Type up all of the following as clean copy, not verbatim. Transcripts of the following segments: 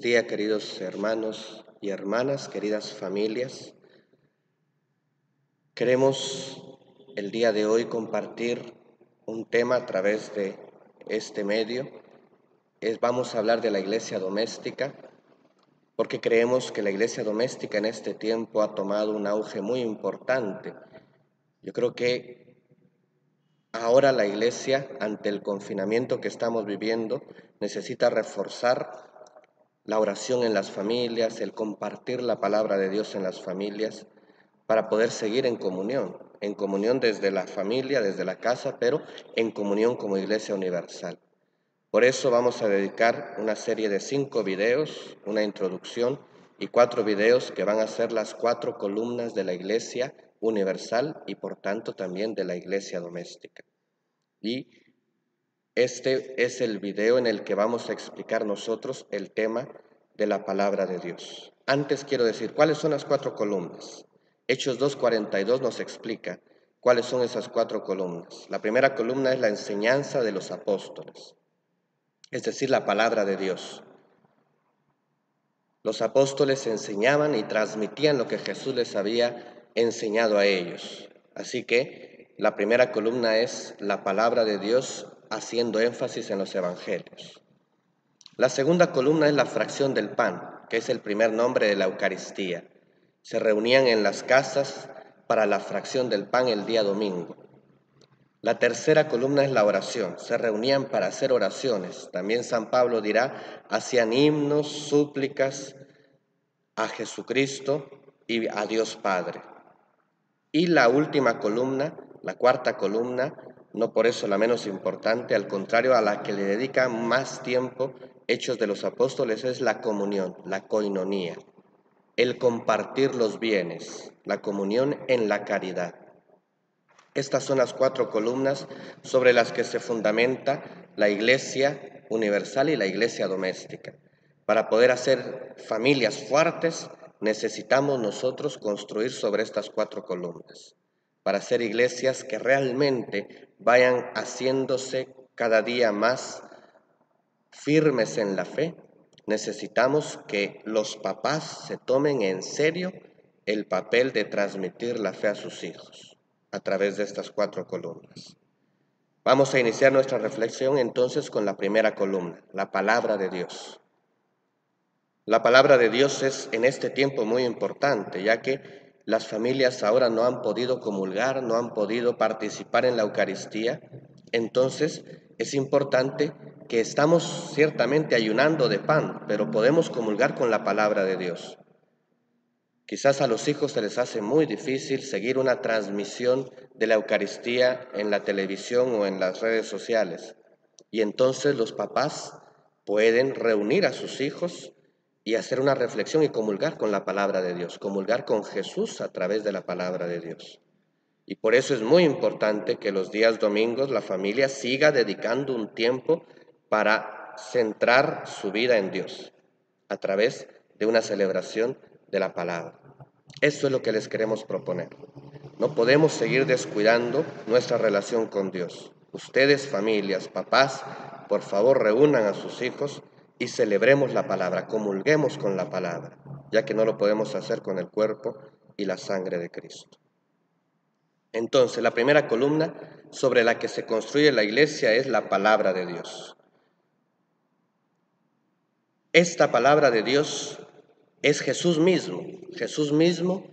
Feliz día, queridos hermanos y hermanas, queridas familias. Queremos el día de hoy compartir un tema a través de este medio. Vamos a hablar de la iglesia doméstica, porque creemos que la iglesia doméstica en este tiempo ha tomado un auge muy importante. Yo creo que ahora la iglesia, ante el confinamiento que estamos viviendo, necesita reforzar la oración en las familias, el compartir la palabra de Dios en las familias, para poder seguir en comunión desde la familia, desde la casa, pero en comunión como Iglesia Universal. Por eso vamos a dedicar una serie de 5 videos, una introducción y 4 videos que van a ser las 4 columnas de la Iglesia Universal y por tanto también de la Iglesia Doméstica. Y este es el video en el que vamos a explicar nosotros el tema de la palabra de Dios. Antes quiero decir, ¿cuáles son las 4 columnas? Hechos 2:42 nos explica cuáles son esas 4 columnas. La primera columna es la enseñanza de los apóstoles, es decir, la palabra de Dios. Los apóstoles enseñaban y transmitían lo que Jesús les había enseñado a ellos. Así que la primera columna es la palabra de Dios haciendo énfasis en los evangelios. La segunda columna es la fracción del pan, que es el primer nombre de la Eucaristía. Se reunían en las casas para la fracción del pan el día domingo. La tercera columna es la oración. Se reunían para hacer oraciones. También San Pablo dirá, hacían himnos, súplicas a Jesucristo y a Dios Padre. Y la última columna, la cuarta columna, no por eso la menos importante, al contrario, a la que le dedica más tiempo Hechos de los Apóstoles, es la comunión, la koinonía, el compartir los bienes, la comunión en la caridad. Estas son las 4 columnas sobre las que se fundamenta la Iglesia Universal y la Iglesia Doméstica. Para poder hacer familias fuertes, necesitamos nosotros construir sobre estas 4 columnas. Para hacer iglesias que realmente vayan haciéndose cada día más firmes en la fe, necesitamos que los papás se tomen en serio el papel de transmitir la fe a sus hijos a través de estas 4 columnas. Vamos a iniciar nuestra reflexión entonces con la primera columna, la palabra de Dios. La palabra de Dios es en este tiempo muy importante, ya que las familias ahora no han podido comulgar, no han podido participar en la Eucaristía. Entonces es importante que estamos ciertamente ayunando de pan, pero podemos comulgar con la palabra de Dios. Quizás a los hijos se les hace muy difícil seguir una transmisión de la Eucaristía en la televisión o en las redes sociales. Y entonces los papás pueden reunir a sus hijos y hacer una reflexión y comulgar con la palabra de Dios, comulgar con Jesús a través de la palabra de Dios. Y por eso es muy importante que los días domingos la familia siga dedicando un tiempo para centrar su vida en Dios a través de una celebración de la palabra. Eso es lo que les queremos proponer. No podemos seguir descuidando nuestra relación con Dios. Ustedes, familias, papás, por favor reúnan a sus hijos y celebremos la palabra, comulguemos con la palabra, ya que no lo podemos hacer con el cuerpo y la sangre de Cristo. Entonces, la primera columna sobre la que se construye la iglesia es la palabra de Dios. Esta palabra de Dios es Jesús mismo. Jesús mismo,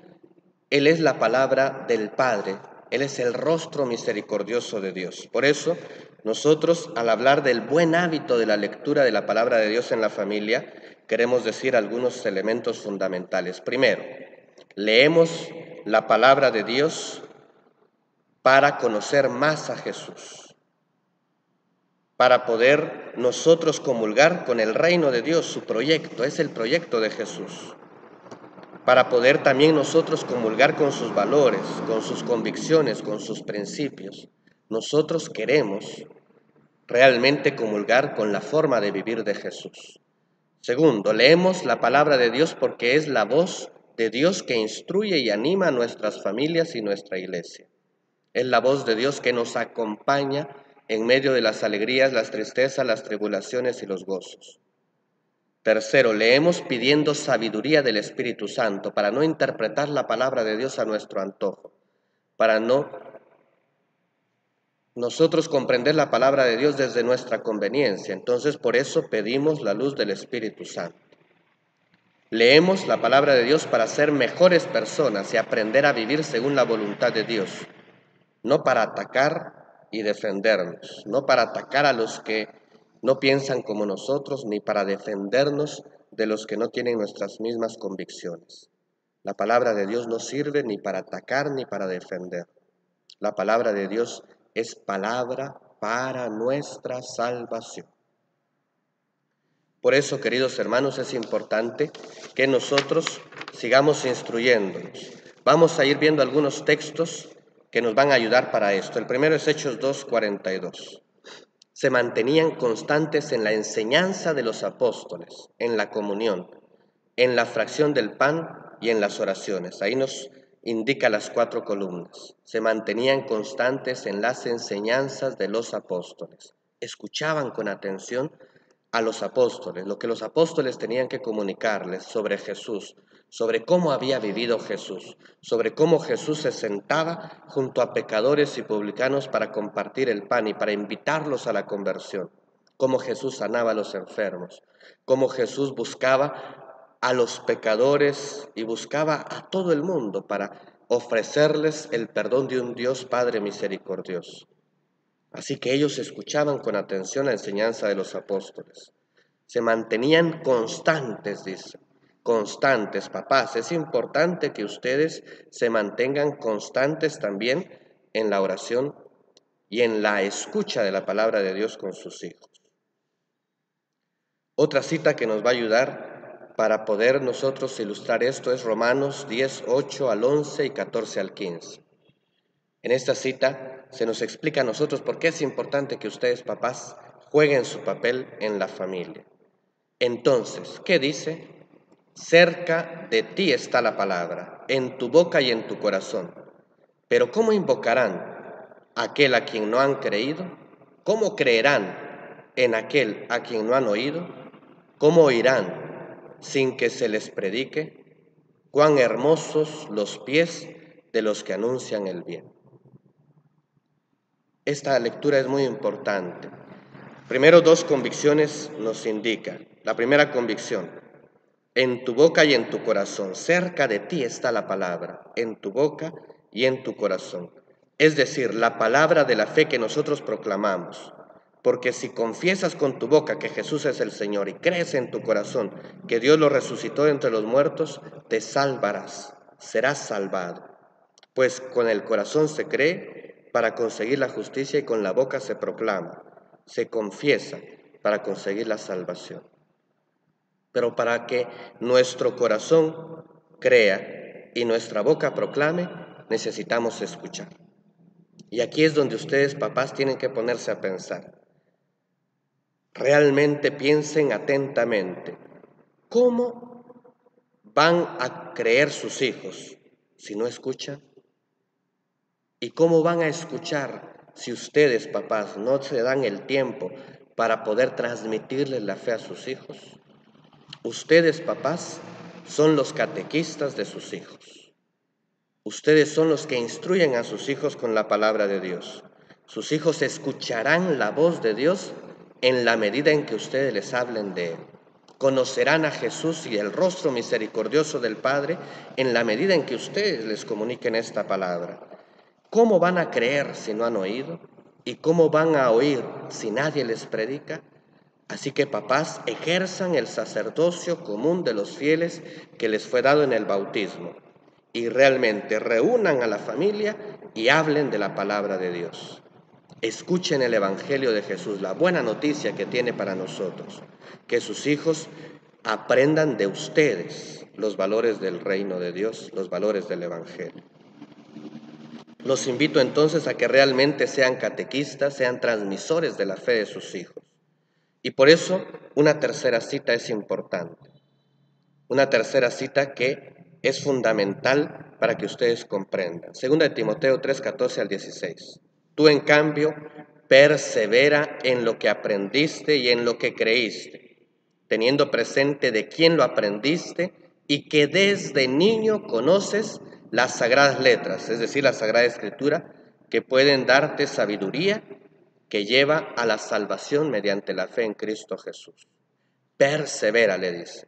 Él es la palabra del Padre. Él es el rostro misericordioso de Dios. Por eso, nosotros, al hablar del buen hábito de la lectura de la palabra de Dios en la familia, queremos decir algunos elementos fundamentales. Primero, leemos la palabra de Dios para conocer más a Jesús, para poder nosotros comulgar con el reino de Dios, su proyecto, es el proyecto de Jesús, para poder también nosotros comulgar con sus valores, con sus convicciones, con sus principios. Nosotros queremos realmente comulgar con la forma de vivir de Jesús. Segundo, leemos la palabra de Dios porque es la voz de Dios que instruye y anima a nuestras familias y nuestra iglesia. Es la voz de Dios que nos acompaña en medio de las alegrías, las tristezas, las tribulaciones y los gozos. Tercero, leemos pidiendo sabiduría del Espíritu Santo para no interpretar la palabra de Dios a nuestro antojo, para no nosotros comprender la palabra de Dios desde nuestra conveniencia. Entonces, por eso pedimos la luz del Espíritu Santo. Leemos la palabra de Dios para ser mejores personas y aprender a vivir según la voluntad de Dios, no para atacar y defendernos, no para atacar a los que no piensan como nosotros, ni para defendernos de los que no tienen nuestras mismas convicciones. La palabra de Dios no sirve ni para atacar ni para defender. La palabra de Dios es palabra para nuestra salvación. Por eso, queridos hermanos, es importante que nosotros sigamos instruyéndonos. Vamos a ir viendo algunos textos que nos van a ayudar para esto. El primero es Hechos 2:42. Se mantenían constantes en la enseñanza de los apóstoles, en la comunión, en la fracción del pan y en las oraciones. Ahí nos indica las 4 columnas. Se mantenían constantes en las enseñanzas de los apóstoles. Escuchaban con atención a los apóstoles, lo que los apóstoles tenían que comunicarles sobre Jesús, sobre cómo había vivido Jesús, sobre cómo Jesús se sentaba junto a pecadores y publicanos para compartir el pan y para invitarlos a la conversión, cómo Jesús sanaba a los enfermos, cómo Jesús buscaba a los pecadores y buscaba a todo el mundo para ofrecerles el perdón de un Dios Padre misericordioso. Así que ellos escuchaban con atención la enseñanza de los apóstoles. Se mantenían constantes, dice. Constantes, papás. Es importante que ustedes se mantengan constantes también en la oración y en la escucha de la palabra de Dios con sus hijos. Otra cita que nos va a ayudar para poder nosotros ilustrar esto es Romanos 10, 8 al 11 y 14 al 15. En esta cita se nos explica a nosotros por qué es importante que ustedes, papás, jueguen su papel en la familia. Entonces, ¿qué dice? Cerca de ti está la palabra, en tu boca y en tu corazón. Pero ¿cómo invocarán a aquel a quien no han creído? ¿Cómo creerán en aquel a quien no han oído? ¿Cómo oirán sin que se les predique? Cuán hermosos los pies de los que anuncian el bien. Esta lectura es muy importante. Primero, 2 convicciones nos indican. La primera convicción, en tu boca y en tu corazón. Cerca de ti está la palabra, en tu boca y en tu corazón. Es decir, la palabra de la fe que nosotros proclamamos. Porque si confiesas con tu boca que Jesús es el Señor y crees en tu corazón que Dios lo resucitó de entre los muertos, te salvarás, serás salvado. Pues con el corazón se cree para conseguir la justicia y con la boca se proclama, se confiesa para conseguir la salvación. Pero para que nuestro corazón crea y nuestra boca proclame, necesitamos escuchar. Y aquí es donde ustedes, papás, tienen que ponerse a pensar. Realmente piensen atentamente, ¿cómo van a creer sus hijos si no escuchan? ¿Y cómo van a escuchar si ustedes, papás, no se dan el tiempo para poder transmitirles la fe a sus hijos? Ustedes, papás, son los catequistas de sus hijos. Ustedes son los que instruyen a sus hijos con la palabra de Dios. Sus hijos escucharán la voz de Dios en la medida en que ustedes les hablen de Él. Conocerán a Jesús y el rostro misericordioso del Padre en la medida en que ustedes les comuniquen esta palabra. ¿Cómo van a creer si no han oído? ¿Y cómo van a oír si nadie les predica? Así que, papás, ejerzan el sacerdocio común de los fieles que les fue dado en el bautismo y realmente reúnan a la familia y hablen de la palabra de Dios. Escuchen el Evangelio de Jesús, la buena noticia que tiene para nosotros, que sus hijos aprendan de ustedes los valores del reino de Dios, los valores del Evangelio. Los invito entonces a que realmente sean catequistas, sean transmisores de la fe de sus hijos. Y por eso una tercera cita es importante. Una tercera cita que es fundamental para que ustedes comprendan. 2 Timoteo 3, 14 al 16. Tú, en cambio, persevera en lo que aprendiste y en lo que creíste teniendo presente de quién lo aprendiste y que desde niño conoces las sagradas letras, es decir, la Sagrada Escritura, que pueden darte sabiduría que lleva a la salvación mediante la fe en Cristo Jesús. Persevera, le dice,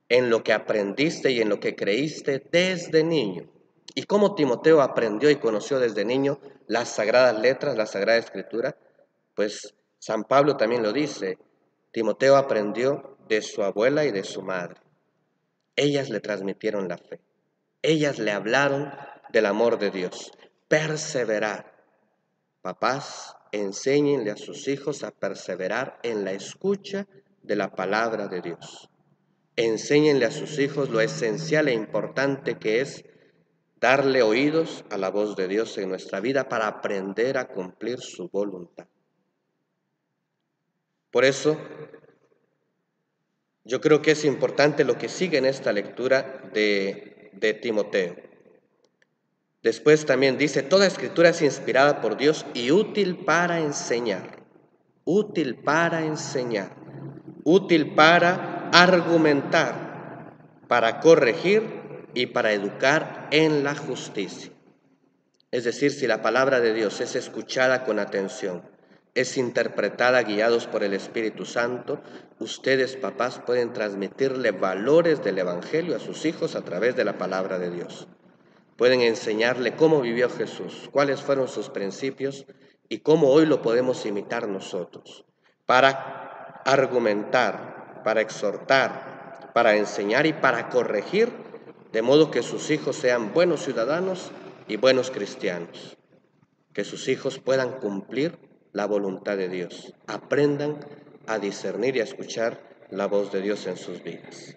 en lo que aprendiste y en lo que creíste desde niño. ¿Y cómo Timoteo aprendió y conoció desde niño las sagradas letras, la Sagrada Escritura? Pues San Pablo también lo dice, Timoteo aprendió de su abuela y de su madre. Ellas le transmitieron la fe. Ellas le hablaron del amor de Dios. Perseverar. Papás, enséñenle a sus hijos a perseverar en la escucha de la palabra de Dios. Enséñenle a sus hijos lo esencial e importante que es darle oídos a la voz de Dios en nuestra vida para aprender a cumplir su voluntad. Por eso, yo creo que es importante lo que sigue en esta lectura de Timoteo. Después también dice, toda escritura es inspirada por Dios y útil para enseñar, útil para enseñar, útil para argumentar, para corregir y para educar en la justicia. Es decir, si la palabra de Dios es escuchada con atención, es interpretada guiados por el Espíritu Santo, ustedes, papás, pueden transmitirle valores del Evangelio a sus hijos a través de la palabra de Dios. Pueden enseñarle cómo vivió Jesús, cuáles fueron sus principios y cómo hoy lo podemos imitar nosotros, para argumentar, para exhortar, para enseñar y para corregir, de modo que sus hijos sean buenos ciudadanos y buenos cristianos, que sus hijos puedan cumplir la voluntad de Dios, aprendan a discernir y a escuchar la voz de Dios en sus vidas.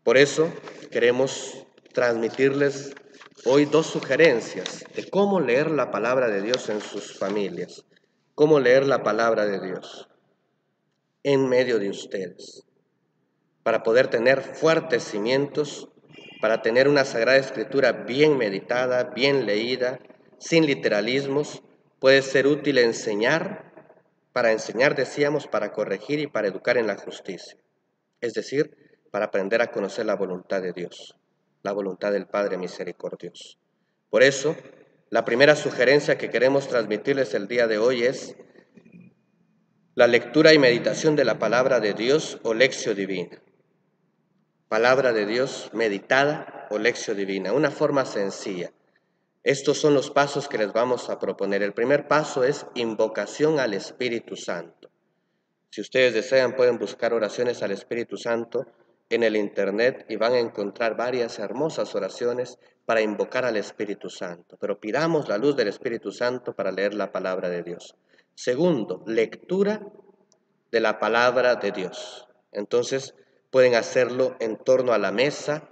Por eso queremos transmitirles hoy dos sugerencias de cómo leer la palabra de Dios en sus familias, cómo leer la palabra de Dios en medio de ustedes, para poder tener fuertes cimientos, para tener una Sagrada Escritura bien meditada, bien leída, sin literalismos. Puede ser útil enseñar, para enseñar, decíamos, para corregir y para educar en la justicia, es decir, para aprender a conocer la voluntad de Dios, la voluntad del Padre misericordioso. Por eso, la primera sugerencia que queremos transmitirles el día de hoy es la lectura y meditación de la palabra de Dios o lección divina. Palabra de Dios meditada o lección divina, una forma sencilla. Estos son los pasos que les vamos a proponer. El primer paso es invocación al Espíritu Santo. Si ustedes desean, pueden buscar oraciones al Espíritu Santo en el internet y van a encontrar varias hermosas oraciones para invocar al Espíritu Santo. Pero pidamos la luz del Espíritu Santo para leer la palabra de Dios. Segundo, lectura de la palabra de Dios. Entonces, pueden hacerlo en torno a la mesa,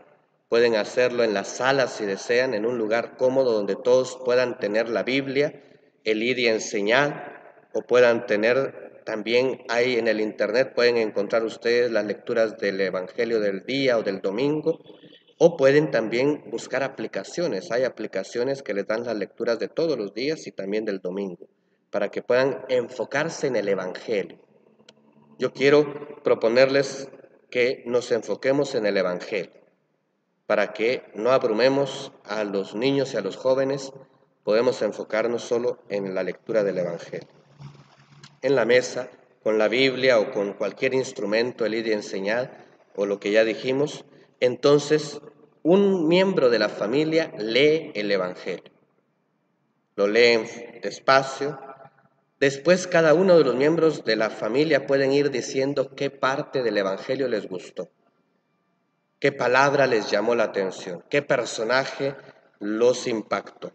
pueden hacerlo en la sala si desean, en un lugar cómodo donde todos puedan tener la Biblia, el ir y enseñar, o puedan tener también ahí en el internet, pueden encontrar ustedes las lecturas del Evangelio del día o del domingo, o pueden también buscar aplicaciones. Hay aplicaciones que les dan las lecturas de todos los días y también del domingo, para que puedan enfocarse en el Evangelio. Yo quiero proponerles que nos enfoquemos en el Evangelio, para que no abrumemos a los niños y a los jóvenes. Podemos enfocarnos solo en la lectura del Evangelio. En la mesa, con la Biblia o con cualquier instrumento, el ir y enseñar, o lo que ya dijimos, entonces un miembro de la familia lee el Evangelio. Lo leen despacio. Después cada uno de los miembros de la familia pueden ir diciendo qué parte del Evangelio les gustó, qué palabra les llamó la atención, qué personaje los impactó.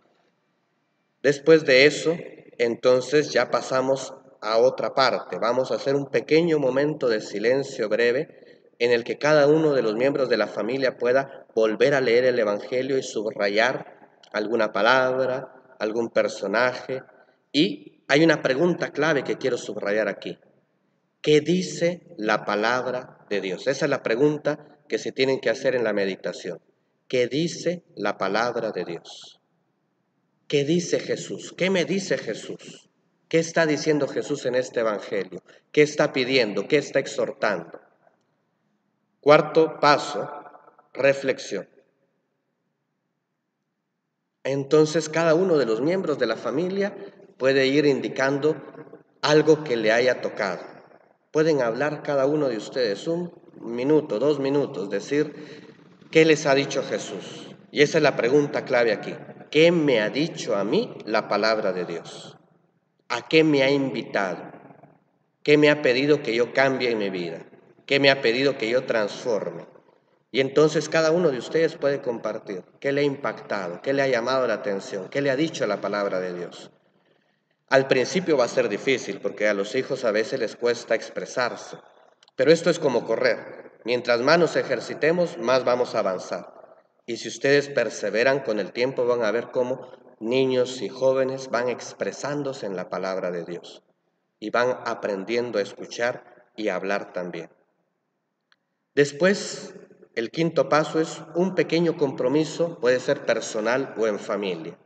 Después de eso, entonces ya pasamos a otra parte. Vamos a hacer un pequeño momento de silencio breve en el que cada uno de los miembros de la familia pueda volver a leer el Evangelio y subrayar alguna palabra, algún personaje. Y hay una pregunta clave que quiero subrayar aquí. ¿Qué dice la palabra de Dios? Esa es la pregunta que se tienen que hacer en la meditación. ¿Qué dice la palabra de Dios? ¿Qué dice Jesús? ¿Qué me dice Jesús? ¿Qué está diciendo Jesús en este evangelio? ¿Qué está pidiendo? ¿Qué está exhortando? Cuarto paso, reflexión. Entonces cada uno de los miembros de la familia puede ir indicando algo que le haya tocado. Pueden hablar cada uno de ustedes 1 minuto, 2 minutos, decir qué les ha dicho Jesús. Y esa es la pregunta clave aquí. ¿Qué me ha dicho a mí la palabra de Dios? ¿A qué me ha invitado? ¿Qué me ha pedido que yo cambie en mi vida? ¿Qué me ha pedido que yo transforme? Y entonces cada uno de ustedes puede compartir qué le ha impactado, qué le ha llamado la atención, qué le ha dicho la palabra de Dios. Al principio va a ser difícil porque a los hijos a veces les cuesta expresarse, pero esto es como correr. Mientras más nos ejercitemos, más vamos a avanzar. Y si ustedes perseveran con el tiempo, van a ver cómo niños y jóvenes van expresándose en la palabra de Dios y van aprendiendo a escuchar y a hablar también. Después, el quinto paso es un pequeño compromiso, puede ser personal o en familia.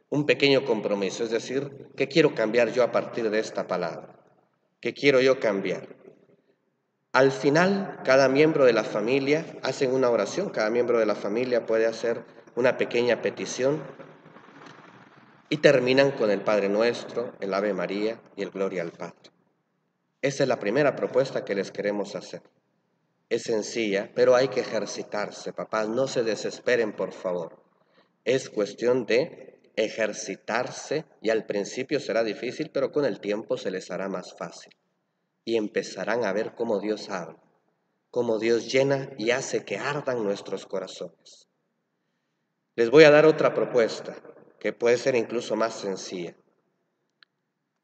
Un pequeño compromiso, es decir, ¿qué quiero cambiar yo a partir de esta palabra? ¿Qué quiero yo cambiar? Al final, cada miembro de la familia hace una oración, cada miembro de la familia puede hacer una pequeña petición y terminan con el Padre Nuestro, el Ave María y el Gloria al Padre. Esa es la primera propuesta que les queremos hacer. Es sencilla, pero hay que ejercitarse, papás, no se desesperen, por favor. Es cuestión de ejercitarse y al principio será difícil, pero con el tiempo se les hará más fácil. Y empezarán a ver cómo Dios habla, cómo Dios llena y hace que ardan nuestros corazones. Les voy a dar otra propuesta, que puede ser incluso más sencilla.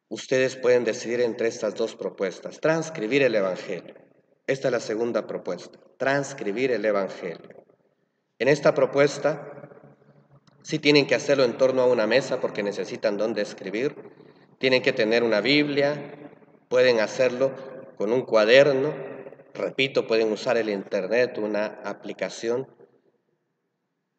Ustedes pueden decidir entre estas dos propuestas, transcribir el Evangelio. Esta es la segunda propuesta, transcribir el Evangelio. En esta propuesta, sí tienen que hacerlo en torno a una mesa porque necesitan dónde escribir, tienen que tener una Biblia, pueden hacerlo con un cuaderno, repito, pueden usar el internet, una aplicación.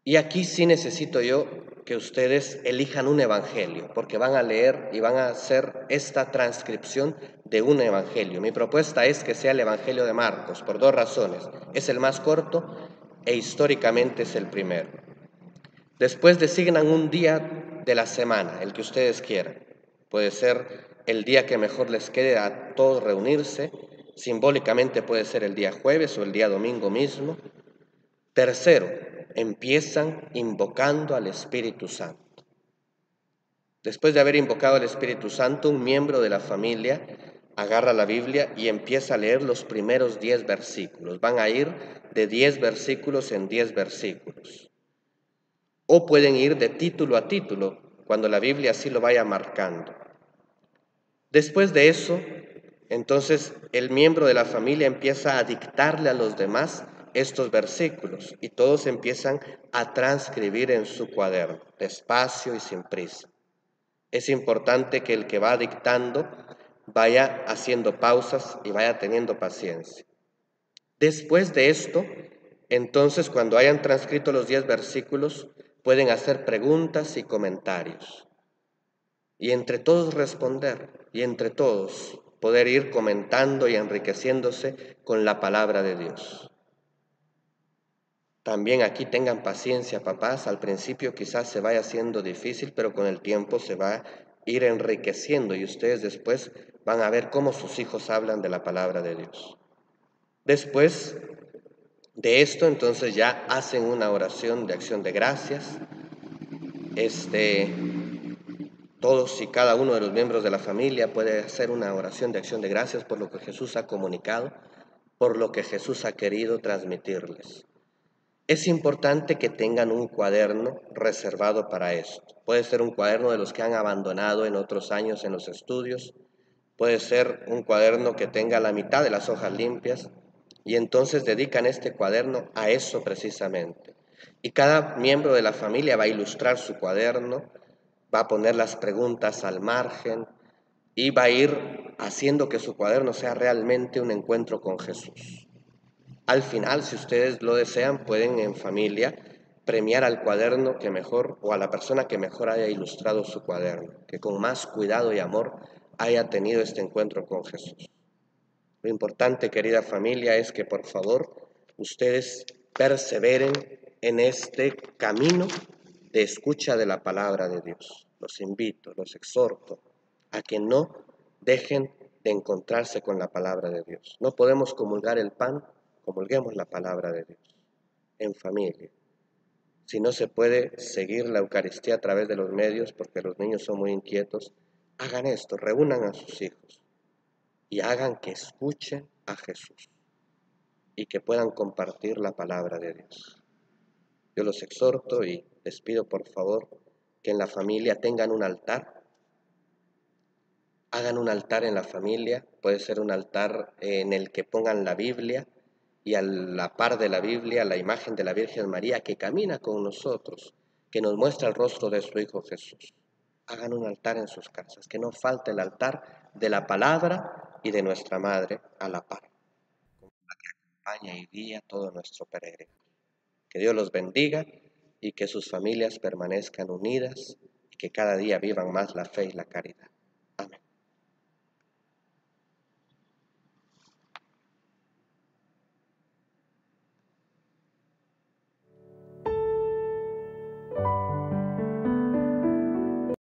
Y aquí sí necesito yo que ustedes elijan un evangelio, porque van a leer y van a hacer esta transcripción de un evangelio. Mi propuesta es que sea el evangelio de Marcos, por 2 razones. Es el más corto e históricamente es el primero. Después designan un día de la semana, el que ustedes quieran. Puede ser el día que mejor les quede a todos reunirse. Simbólicamente puede ser el día jueves o el día domingo mismo. Tercero, empiezan invocando al Espíritu Santo. Después de haber invocado al Espíritu Santo, un miembro de la familia agarra la Biblia y empieza a leer los primeros 10 versículos. Van a ir de 10 versículos en 10 versículos. O pueden ir de título a título, cuando la Biblia así lo vaya marcando. Después de eso, entonces el miembro de la familia empieza a dictarle a los demás estos versículos y todos empiezan a transcribir en su cuaderno, despacio y sin prisa. Es importante que el que va dictando vaya haciendo pausas y vaya teniendo paciencia. Después de esto, entonces cuando hayan transcrito los 10 versículos, pueden hacer preguntas y comentarios. Y entre todos responder, y entre todos poder ir comentando y enriqueciéndose con la palabra de Dios. También aquí tengan paciencia, papás. Al principio quizás se vaya haciendo difícil, pero con el tiempo se va a ir enriqueciendo y ustedes después van a ver cómo sus hijos hablan de la palabra de Dios. Después de esto, entonces ya hacen una oración de acción de gracias. Todos y cada uno de los miembros de la familia puede hacer una oración de acción de gracias por lo que Jesús ha comunicado, por lo que Jesús ha querido transmitirles. Es importante que tengan un cuaderno reservado para esto. Puede ser un cuaderno de los que han abandonado en otros años en los estudios, puede ser un cuaderno que tenga la mitad de las hojas limpias y entonces dedican este cuaderno a eso precisamente. Y cada miembro de la familia va a ilustrar su cuaderno, va a poner las preguntas al margen y va a ir haciendo que su cuaderno sea realmente un encuentro con Jesús. Al final, si ustedes lo desean, pueden en familia premiar al cuaderno que mejor o a la persona que mejor haya ilustrado su cuaderno, que con más cuidado y amor haya tenido este encuentro con Jesús. Lo importante, querida familia, es que por favor ustedes perseveren en este camino de escucha de la palabra de Dios. Los invito, los exhorto a que no dejen de encontrarse con la palabra de Dios. No podemos comulgar el pan, comulguemos la palabra de Dios en familia. Si no se puede seguir la Eucaristía a través de los medios, porque los niños son muy inquietos, hagan esto, reúnan a sus hijos y hagan que escuchen a Jesús y que puedan compartir la palabra de Dios. Yo los exhorto y les pido por favor que en la familia tengan un altar. Hagan un altar en la familia, puede ser un altar en el que pongan la Biblia y a la par de la Biblia la imagen de la Virgen María que camina con nosotros, que nos muestra el rostro de su Hijo Jesús. Hagan un altar en sus casas, que no falte el altar de la palabra y de nuestra Madre a la par, la que acompaña y guía todo nuestro peregrino. Que Dios los bendiga y que sus familias permanezcan unidas y que cada día vivan más la fe y la caridad.